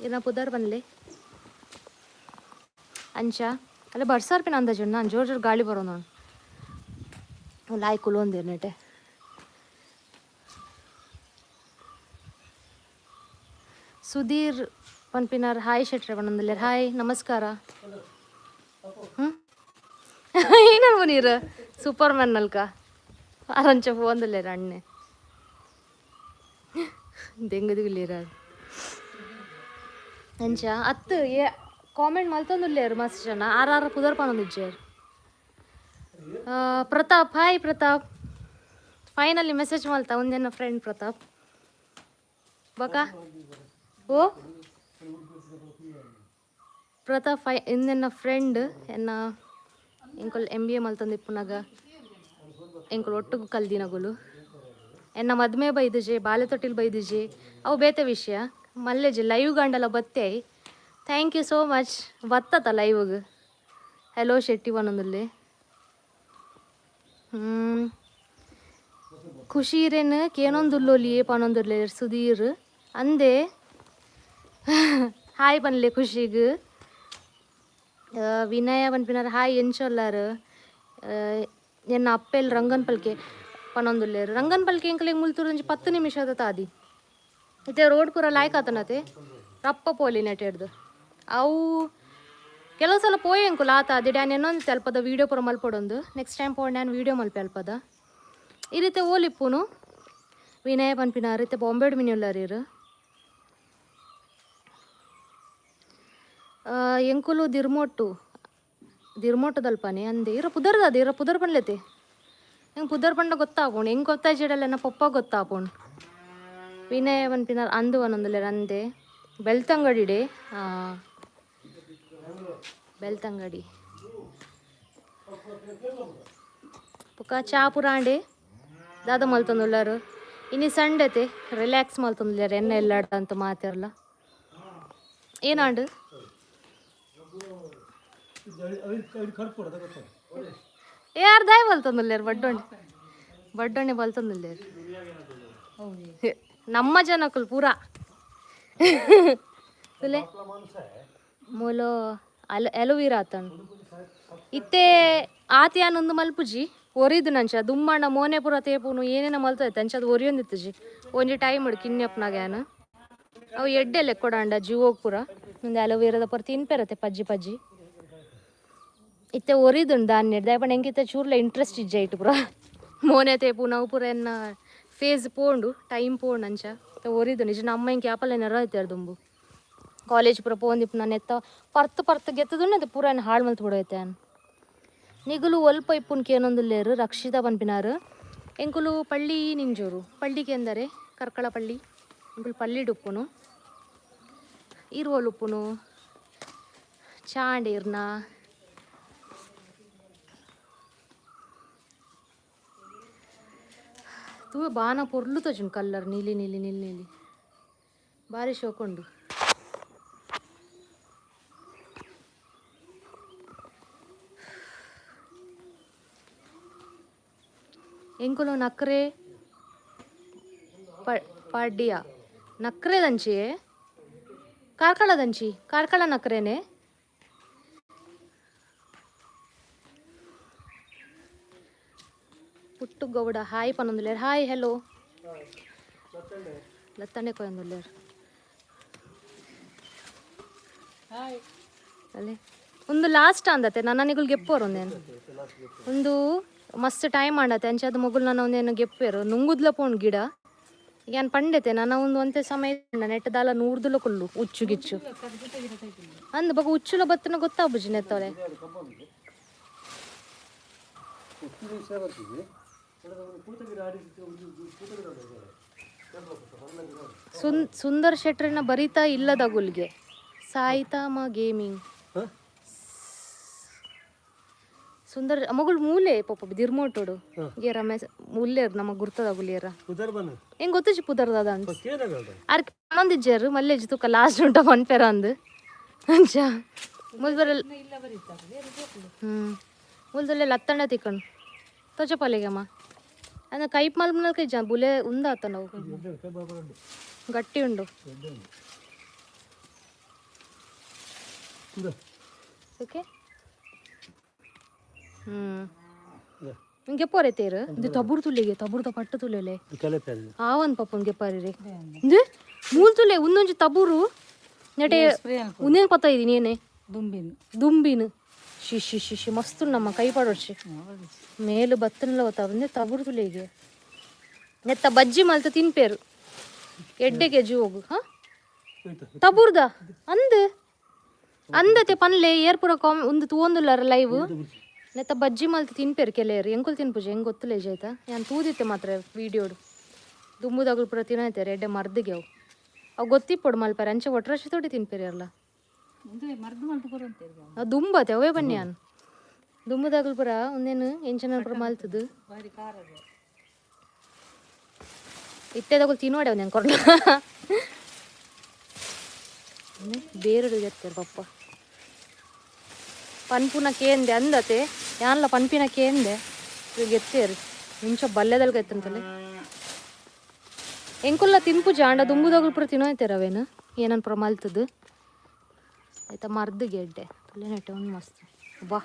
ಈರ್ನ ಪುದರ್ ಪನ್ಲೆ ಅಂಚ ಅಲ್ಲ ಬರ್ಸಾರ್ಪಿನ ಅಂದಾಜು ನಾನು ಜೋರ್ ಜೋರ್ ಗಾಳಿ ಬರೋ ನಾನು ಲಾಯ್ ಕುಲೊಂದಿರ್ ನೆಟೆ ಸುಧೀರ್ ಪನ್ಪಿನಾರ್ ಹಾಯ್ ಶೆಟ್ರೆ ಪಣ್ಣಂದಲ್ಲೇರ್ ಹಾಯ್ ನಮಸ್ಕಾರ. ಏನಲ್ವ ನೀರು ಸೂಪರ್ ಮ್ಯಾನ್ ನಲ್ಕ ಅರಂಚ ಫೋನ್ದಲ್ಲೇರ ಅಣ್ಣೆ ದೆಂಗದಿಗಿಲ್ಲೇರ ಅಂಚ ಅತ್ತು ಕಾಮೆಂಟ್ ಮಲ್ತೊಂದುಲ್ಲೇರು ಮಸ್ತ್ ಜನ ಆರಾರ ಪುದರ್ ಪನೊಂದಿಜ್ಜೇರು. Pratap hi Pratap finally message ಮಲ್ತಾ ಒಂದೇನ ಫ್ರೆಂಡ್ ಪ್ರತಾಪ್ ಬಕಾ ಓ ಪ್ರತಾಪ್ ಇಂದೆನ್ನ ಫ್ರೆಂಡ್ ಎನ್ನ ಎಂಕೊಲ್ MBA ಮಲ್ತೊಂದಿಪ್ಪುನಾಗ ಎಂಕೊಲ್ ಒಟ್ಟಿಗೆ ಕಲ್ದಿನಗುಲು ಎನ್ನ ಮದ್ಮೆ ಬೈದಿಜೆ ಬಾಲೆ ತೊಟ್ಟಿಲ್ ಬೈದಿಜೆ ಅವು ಬೇತೆ ವಿಷಯ ಮಲ್ಲೆಜೆ ಲೈವ್ ಗಂಡಲ ಬತ್ತೆ. ಥ್ಯಾಂಕ್ ಯು ಸೋ ಮಚ್ ಬತ್ತತ ಲೈವ್ಗೆ ಹೆಲೋ ಶೆಟ್ಟಿ ಒಂದೊಂದಲ್ಲಿ ಖುಷಿರೇನು ಕೇನೊಂದುಲ್ಲೋಲಿ ಪನೊಂದುರ್ಲೆ ಸುಧೀರ್ ಅಂದೆ ಹಾಯ್ ಪನ್ಲೆ ಖುಷಿಗೆ ವಿನಯ ಪನ್ಪಿನಾರ ಹಾಯ್ ಎಂಚೊಲ್ಲಾರು ಎನ್ನ ಅಪ್ಪೆಲ್ ರಂಗನ್ ಪಲ್ಕೆ ಪನೊಂದುಲ್ಲೇರು ರಂಗನ್ ಪಲ್ಕೆ ಎಂಕಲಿಗೆ ಮುಲ್ತೂರು 10 ನಿಮಿಷದ ತಾದಿ ಇತ್ತೆ ರೋಡ್ ಪೂರ ಲಾಯ್ಕ್ ಆತನತೆ ರಪ್ಪ ಪೋಲಿ ನೆಟ್ಟಿಡ್ದು ಅವು ಕೆಲವು ಸಲ ಪೋಯ್ ಅಂಕುಲ್ ಆತ ಅದೇ ಡ್ಯಾನ್ ಇನ್ನೊಂದು ತಲ್ಪದ ವೀಡಿಯೋ ಪೂರ ಮಲ್ಪಡೊಂದು ನೆಕ್ಸ್ಟ್ ಟೈಮ್ ಪೋಡ್ ಡ್ಯಾನ್ ವೀಡಿಯೋ ಮಲ್ಪೆ ಅಲ್ಪದ ಈ ರೀತಿ ಓಲಿಪ್ಪುನು ವಿನಯ ಪನ್ಪಿನಾರು ಇತ್ತೆ ಬೊಂಬೆಡ್ ಮಿನಿಯುಲ್ಲಾರೀರು ಎಂಕುಲು ದಿರ್ಮೊಟ್ಟದಲ್ಪನೆ ಅಂದೆ ಇರ ಪುದರ್ದದೆ ಇರ ಪುದರ್ ಪನ್ಲೆತೆ ಹೆಂಗೆ ಪುದರ್ ಪಂಡ ಗೊತ್ತಾಪುಂಡು ಹೆಂಗೆ ಗೊತ್ತಾಯ್ಜಿಡಲ್ಲ ನನ್ನ ಪಪ್ಪ ಗೊತ್ತಾಪುಂಡು ವಿನಯ ಪನ್ಪಿನಾರು ಅಂದು ಒಂದೊಂದಲ್ಲ ಅಂದೆ ಬೆಳ್ತಂಗಡಿ ಬೆಳ್ತಂಗಡಿ ಪುಕ್ಕ ಚಾ ಪುರಾಂಡೆ ದಾದ ಮಲ್ತೊಂದುಲ್ಲಾರು ಇನ್ನು ಸಂಡೆತೆ ರಿಲ್ಯಾಕ್ಸ್ ಮಲ್ತೊಂದುಲ್ಲಾರು ಎಣ್ಣೆ ಎಲ್ಲಾಡ ಅಂತ ಮಾತಾರಲ್ಲ ಏನಾಂಡು ಯಾರು ದಾಯ್ ಬಲ್ತೊಂದುಲ್ಲಾರು ಬಡ್ಡೊಣ್ಣೆ ಬಲ್ತೊಂದುಲ್ಲಾರು ನಮ್ಮ ಜನಕ್ಕಲ್ ಪೂರ ತುಲೆ ಮೂಲು ಎಲುವೀರ ಆತನು ಇತ್ತೆ ಆತಿಯಾನೊಂದು ಮಲ್ಪುಜಿ ಒರಿದು ನಂಚ ದುಮ್ಮಣ್ಣ ಮೋನೆ ಪುರ ತೇಪುನು ಏನೇನ ಮಲ್ತೈತೆ ಅಂಚ ಅದು ಒರಿಯೊಂದಿತ್ತಜಿ ಒಂಜಿ ಟೈಮ್ ಹಿಡ್ ಕಿನ್ಯಪ್ನಾಗ್ಯಾನ ಅವು ಎಡ್ಡೆಲ್ಲ ಕೊಡಂಡ ಜೀವೋಗ್ ಪುರ ಒಂದು ಅಲೋವೇರದ ಪುರ ತಿನ್ಪೆರತ್ತೆ ಪಜ್ಜಿ ಪಜ್ಜಿ ಇತ್ತೆ ಒರಿದುಂಡು ಧಾನ್ಯ ದಯಪಂಡ ಎಂಕಿತ್ತ ಚೂರ್ಲ ಇಂಟ್ರೆಸ್ಟ್ ಇಜ್ಜ ಇಟ್ಟು ಪುರ ಮೋನೆ ತೇಪು ನಾವು ಪುರ ಎನ್ನ ಫೇಸ್ ಪೋಂಡು ಟೈಮ್ ಪೋಂಡು ಅಂಚ ಒರಿದು ನಿಜ ನಮ್ಮ ಇಂಕೆ ಆಪಲ್ ನೆರ ಐತಾರು ದುಂಬು ಕಾಲೇಜ್ ಪುರ ಪೋಂದಿಪ್ಪು ನಾನು ಎತ್ತ ಪರ್ತ್ ಗೆತ್ತದುಂಡು ಅದು ಪೂರ ಏನು ಹಾಳು ಮಲ್ತು ಬಿಡೋಯ್ತೆ ನಿಗುಲು ಒಲ್ಪ ಇಪ್ಪುನ್ಕೆ ಏನೊಂದು ಲೇರು ರಕ್ಷಿತಾ ಪನ್ಪಿನಾರು ಎಂಕುಲು ಪಳ್ಳಿ ನಿಂಜೂರು ಪಳ್ಳಿಗೆ ಎಂದರೆ ಕರ್ಕಳ ಪಳ್ಳಿ ಎಂಕುಲು ಪಳ್ಳಿಡುಪ್ಪುನು ಇರುವಲುಪ್ಪುನು ಚಾಂಡೀರ್ನ ತೂ ಬಾನ ಪೊರ್ಲು ತೋಜುಂಡು ಕಲ್ಲರ್ ನೀಲಿ ನೀಲಿ ನೀಲಿ ನೀಲಿ ಭಾರಿ ಶೋಕುಂಡು ಎಂಕುಲು ನಕ್ರೆ ಪಾಡ್ಯ ನಕ್ರೆ ದಂಚಿ ಕಾರ್ಕಳ ದಂಚಿ ಕಾರ್ಕಳ ನಕ್ರೇನೆ ಪುಟ್ಟು ಗೌಡ ಹಾಯ್ ಪನ್ನೊಂದುಲೇರ್ ಹಾಯ್ ಹೆಲೋ ಲತ್ತಂಡೆ ಕೊಯೊಂದುಲ್ಲೇರ್ ಅಲ್ಲೇ ಒಂದು ಲಾಸ್ಟ್ ಅಂದತೆ ನನ್ನ ನಿಗುಲ್ ಗೆಪ್ಪೋರು ಒಂದೇನು ಒಂದು ಮಸ್ತ್ ಟೈಮ್ ಆಂಡತೆ ಅಂಚದ ಮೊಗುಲ್ ನಾನು ಒಂದೇನು ಗೆಪ್ಪೇರು ನುಂಗುದ್ಲ ಪೋಣ್ ಗಿಡ ಏನ್ ಪಂಡೆತೆ ನಾನು ಒಂದು ಒಂತೆ ಸಮಯ ನೆಟ್ ದಾಲ ನೂರ್ದುಲ ಕೊಲ್ಲು ಉಚ್ಚು ಗಿಚ್ಚು ಅಂದ್ ಬಗ ಉಚ್ಚುಲ ಬತ್ತನ ಗೊತ್ತಾಗ್ಬುಜಿ ನೆತ್ತೋಲೆ ಸುಂದರ್ ಶೆಟ್ರಿನ ಬರಿತಾ ಇಲ್ಲದ ಗುಲ್ಗೆ ಸಾಯಿತಾಮ ಗೇಮಿಂಗ್ ಸುಂದರ್ ಮಗಳು ಮೂಲೆ ಪಾಪ ದಿರ್ಮೋಟೋಡು ಗೇರ ಮೆಸ್ ಮುಲ್ಲೇರು ನಮಗೆ ಗುರ್ತದ ಗುಲಿಯರ ಹೆಂಗ್ ಗೊತ್ತಿಜಿ ಪುದರ್ದ ಅಂತ ಅರ್ಕೆ ಅನ್ನೊಂದಿಜ್ಜರು ಮಲ್ಲೇಜ್ ತುಕ ಲಾಸ್ಟ್ ಉಂಟ ಮನ್ಪೆರ ಅಂದು ಅಂಚ ಮುಲ್ಬರಲ್ ಮುಲ್ದಲ್ಲೇ ಲತ್ತಣ್ಣ ತಿಕ್ಕಣು ತೊಚಪಾಲಿಗೆಮ್ಮ ಅಂದ್ರೆ ಕೈಪ್ ಮಲ್ಮಲ್ ಕೈ ಜಾ ಬುಲೆ ಉಂದಾತ ನಾವು ಗಟ್ಟಿ ಉಂಡು ಓಕೆ ಗೆಪ್ಪೋರೆ ತೇರು ಇದು ತಬುರ್ ತುಲೆಗೆ ತಬುರ್ದ ಪಟ್ಟು ತುಲೆಲೆ ಆವನ್ ಪಪ್ಪನ್ ಗೆಪ್ಪಾರಿ ಇದು ಮೂಲ್ ತುಲೆ ಒಂದೊಂಜಿ ತಬುರು ನೆಟೆ ಉಂದೇನು ಪತ್ತ ಇದೀನಿ ಏನೇ ದುಂಬಿನ ಶಿಶಿ ಶಿಶಿ ಮಸ್ತು ನಮ್ಮ ಕೈ ಪಡೋಡ್ಸಿ ಮೇಲು ಬತ್ತನಲ್ಲ ಗೊತ್ತಾ ಬಂದೆ ತಬುರು ತುಲೆಗೆ ನೆತ್ತ ಬಜ್ಜಿ ಮಲ್ತ ತಿನ್ಪೇರು ಎಡ್ಡೆಗೆ ಜಿ ಹೋಗು ಹಾ ತಬುರ್ದ ಅಂದತೆ ಪನ್ಲೆ ಏರ್ಪುರ ಒಂದು ತೂಂದುಲ್ಲಾರ ಲೈವ್ ನೆತ್ತ ಬಜ್ಜಿ ಮಲ್ತು ತಿನ್ಪೇರು ಕೆಲೇರು ಎಂಕುಲ್ ತಿನ್ಪುಜಿ ಹೆಂಗೆ ಗೊತ್ತಿಲ್ಲ ಆಯ್ತಾ ನಾನು ತೂದಿತ್ತೆ ಮಾತ್ರ ವೀಡಿಯೋಡು ದುಂಬುದಾಗಲು ಪುರ ತಿನ್ನೈತಾರೆ ಎಡ್ಡೆ ಮರ್ದಿಗೆ ಅವು ಗೊತ್ತಿಪ್ಪೊಡು ಮಲ್ಪಾರೆ ಅಂಚೆ ಒಟ್ರಶಿ ತೋಟಿ ತಿನ್ಪೇರಿ ಅಲ್ಲ ದುಂಬತೆ ಅವೇ ಬನ್ನಿ ನಾನು ದುಂಬುದಾಗಲು ಪುರ ಒಂದೇನು ಎಂಚನ ಪುರ ಮಲ್ತದು ಇಟ್ಟೆದಾಗಲು ತಿನ್ನೋಡೆ ಅವ್ನು ಕೊಡ್ಲ ಬೇರೆ ಗೆತ್ತಾರೆ ಪಪ್ಪ ಪನ್ಪುನ ಕೇಂದೆ ಅಂದತೆ ಯಾನ್ಲ ಪನ್ಪಿನ ಕೇಂದೆ ಗೆತ್ತೇರಿ ನಿಂಚ ಬಲ್ಲೆದಲ್ಲಿ ಗೆತ್ತಂತಲೆ ಎಂಕುಲ್ಲ ತಿನ್ಪು ಜಾಂಡ ದುಂಬುದಾಗಲು ಪುರ ತಿನ್ನೋಯ್ತಾರ ಅವೇನು ಏನನ್ ಪುರ ಮಲ್ತದು ಆಯ್ತಾ ಮರ್ದು ಗೆಡ್ಡೆ ತುಲೆ ನೆಟ್ಟೆ ಒಂದು ಮಸ್ತ್ ಬಾ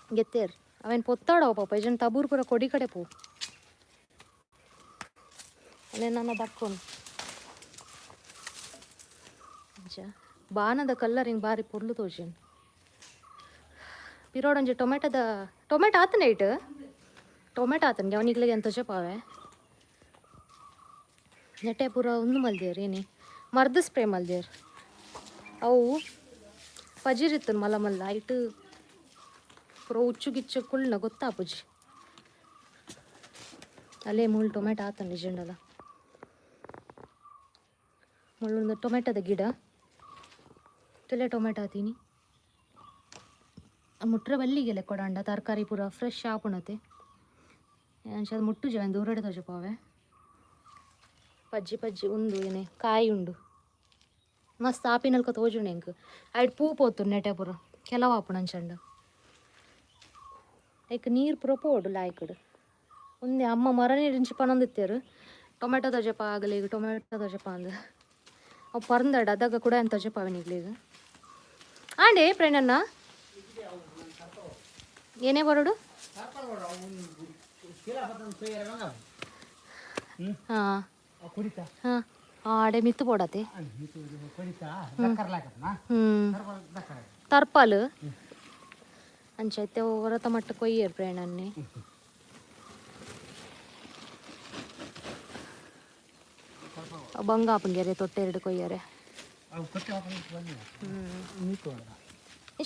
ಗೆತ್ತೇರಿ ಅವೇನು ಪೊತ್ತಾಡವ ಪಾಪ ಜನ ತಬೂರ್ ಪುರ ಕೊಡಿ ಕಡೆ ಪೋ ಅಲ್ಲೇ ನನ್ನ ದಕ್ಕೊಂಡು ಬಾನದ ಕಲ್ಲರಿಂಗ್ ಬಾರಿ ಪೊರ್ಲು ತೋಜನ್ ಪಿರೋಡಂಜಿ ಟೊಮೆಟೊ ಆತನ ಇಟ್ಟು ಟೊಮೆಟೊ ಆತನಿಗೆ ಅವನಿಗ್ಲಿಗೆ ಎಂತ ಪಾವೆ ನೆಟ್ಟೆ ಪೂರ ಒಂದು ಮಲ್ದೇರು ಏನಿ ಮರ್ದು ಸ್ಪ್ರೇ ಮಲ್ದೇರು ಅವು ಪಜಿರಿತ್ತು ಮಲ್ಲ ಇಟ್ಟು ಪೂರ ಉಚ್ಚು ಗಿಚ್ಚು ಕುಳ್ಳ ಗೊತ್ತಾಪುಜಿ ಅಲ್ಲೇ ಮುಳ್ಳು ಟೊಮೆಟೊ ಆತನ ನಿಜಂಡಲ್ಲ ಮುಳ್ಳೊಂದು ಟೊಮೆಟೊದ ಗಿಡ ತುಲೆ ಟೊಮೆಟೊ ಆತೀನಿ ಮುಟ್ರೆ ಬಲ್ಲಿಗೆಲೆ ಕೊಡಂಡ ತರಕಾರಿ ಪೂರ ಫ್ರೆಶ್ ಆಪುಣತೆ ಅದು ಮುಟ್ಟು ಜನ ದೂರಡೆ ತೋಜಪಾವೆ ಪಜ್ಜಿ ಉಂದು ಏನೇ ಕಾಯಿ ಉಂಡು ಮಸ್ತ್ ಆಪಿನಲ್ಕ ತೋಜುಂಡು ಎಂಕ್ ಐಟ್ ಪೂ ಪೋತು ನೆಟೆ ಪೂರ ಕೆಲವು ಆಪುಣಂಚಂಡ ಐಕ್ ನೀರು ಪೂರ ಪೋಡು ಲಾಯ್ಕಡು ಒಂದೇ ಅಮ್ಮ ಮರ ನೀರಿಂಚಿ ಪನೊಂದಿತ್ತೇರು ಟೊಮೆಟೊ ತಜಪ ಆಗಲಿ ಈಗ ಟೊಮೆಟೊ ತಜಪ ಅಂದ ಅವು ಪರಂದಡ ಅದಾಗ ಕೂಡ ಎಂತ ತಜಪ ಅವನಿಗ್ಲೀಗ ಆಂಡೆ ಪ್ರೇಣನ್ನ ಏನೇ ಬರೋಡು ಹಾಂ ಹಾಂ ಆಡೆ ಮಿತ್ತು ಪೋಡತೆ ತರ್ಪಾಲು ಅಂಚೈತೆ ಹೊರತ ಮಟ್ಟ ಕೊಯ್ಯರು ಪ್ರೇಣನ್ನೇ ಬಂಗಾಪಂಗೆರೆ ತೊಟ್ಟೆರಡು ಕೊಯ್ಯರೆ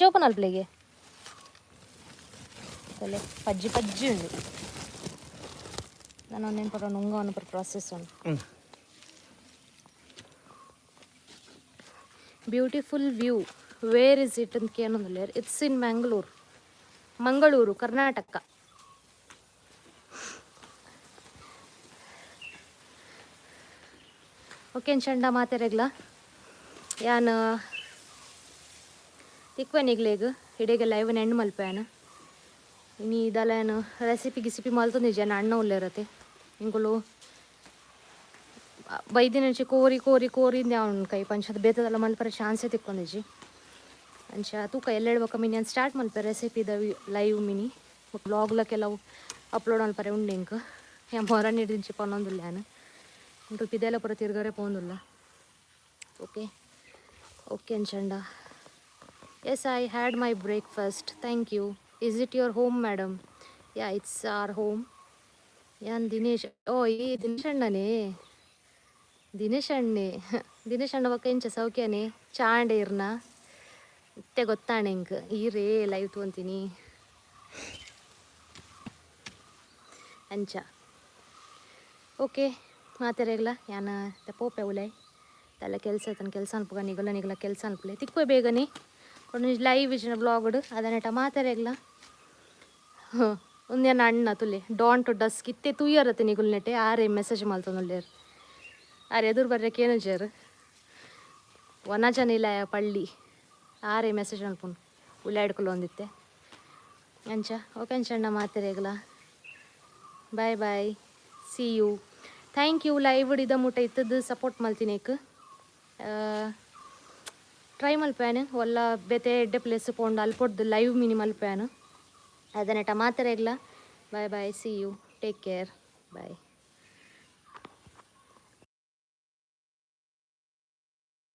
ಓಪನ್ ಅಲ್ಪ್ಲೆಗೆ ತಲೆ ಪಜ್ಜಿ ಪಜ್ಜಿ ಉಂಡು ನಾನು ಒಂದೇನು ಪರ ನುಂಗ ಒಂದು ಪರ ಪ್ರಾಸೆಸ್ ಉಂಟು beautiful view where is it ಅಂತ ಕೇಳೋದಿಲ್ಲ it's in Mangaluru Karnataka okay ಚಂಡ ಮಾತೆರೆಗ್ಲ ಯಾನು ತಿಕ್ವೆನಿಗ್ಲೇಗ ಹಿಡಿಗೆ ಲೈವ್ ಎಂಡ್ ಮಲ್ಪೇನ ಇನ್ನು ಇದೆಲ್ಲ ಏನು ರೆಸಿಪಿ ಮಲ್ತು ನಿಜ ಅಣ್ಣ ಉಳ್ಳೆ ಇರತ್ತೆ ಹಿಂಗಳು ಬೈದಿನ ಕೋರಿ ಅವ್ನ ಕೈ ಪಂಚದ ಬೇತದೆಲ್ಲ ಮಲ್ಪರೆ ಚಾನ್ಸೇ ತಿಕ್ಕೊಂಡಿಜಿ ಅಂಚ ತೂಕ ಎಲ್ಲೆಳ್ಬೇಕ ಮಿನಿ ಅಂತ ಸ್ಟಾರ್ಟ್ ಮಲ್ಪೆ ರೆಸಿಪಿದ ಲೈವ್ ಮಿನಿ ಬ್ಲಾಗ್ಲಕ್ಕೆಲ್ಲ ಅಪ್ಲೋಡ್ ಮಲ್ಪರೆ ಉಂಡು ಇಂಕ ಹೊರ ಹಿಡಿದಿಂಚಿ ಪನ್ನೊಂದಿಲ್ಲ ನಾನು ఇంకో పిదేల పుర తిరగరే పోందుల్లా ఓకే అంచండా yes I had my breakfast thank you is it your home madam yeah it's our home యాన్ దినేష్ ఓ ఈ దినేష్ ಅಣ್ಣ ಬಕ್ಕ ಇಂಚ ಸೌಖ್ಯನೇ ಚಾಂಡೆ ಇರ್ನ ಇತ್ತೆ ಗೊತ್ತಾಣೆ ಇಂಕ್ ಈರೇ ಲೈವ್ ತೊಂತೀನಿ ಅಂಚ ಓಕೆ ಮಾತೆರೆಗ್ಲ ಯಾನ ಪೋಪೆ ಉಲೈ ತಲೆ ಕೆಲಸ ತನ್ನ ಕೆಲಸ ಅನ್ಪಗ ನಿಗಲ ಕೆಲಸ ಅನ್ಪಲೆ ತಿಕ್ಕೋಯ್ ಬೇಗನೆ ಒಂದು ಲೈವ್ ಇಚ್ಚಿನ ಬ್ಲಾಗ್ಡು ಅದನ್ನೆಟ ಮಾತೆರೆಗ್ಲ ಒಂದೇನ ಅಣ್ಣ ತುಲೆ ಡಾಂಟ್ ಡಸ್ಕ್ ಇತ್ತೆ ತುಯ್ಯರತ್ತೆ ನಿಗುಲ್ನೆಟೆ ಆರೇ ಮೆಸೇಜ್ ಮಲ್ತೊಂದುಲ್ಲೇರು ಆರು ಎದುರು ಬರ್ರೆ ಕೇನಜರು ವನಜನ ಇಲ್ಲ ಪಳ್ಳಿ ಆರೇ ಮೆಸೇಜ್ ಅನ್ಪುನು ಉಲ್ಲಾಡ್ಕೊಲು ಒಂದಿತ್ತೆ ಅಂಚ ಓಕೆ ಅಂಚಣ್ಣ ಮಾತೆರೆಗ್ಲ bye see you thank you live ಇದ ಮುಟ ಇತ್ತದ್ದು ಸಪೋರ್ಟ್ ಮಲ್ತಿನೇಕ್ ಟ್ರೈ ಮಲ್ಪ್ಯಾನು ಒಲ್ಲ ಬೇತೆ ಎಡ್ಡೆ ಪ್ಲೇಸ್ ಪೋಂಡು ಅಲ್ಪೊಡ್ದು ಲೈವ್ ಮಿನಿ ಮಲ್ಪ್ಯಾನು ಅದನ್ನೆಟ ಮಾತೆರೆಗ್ಲ bye see you take care bye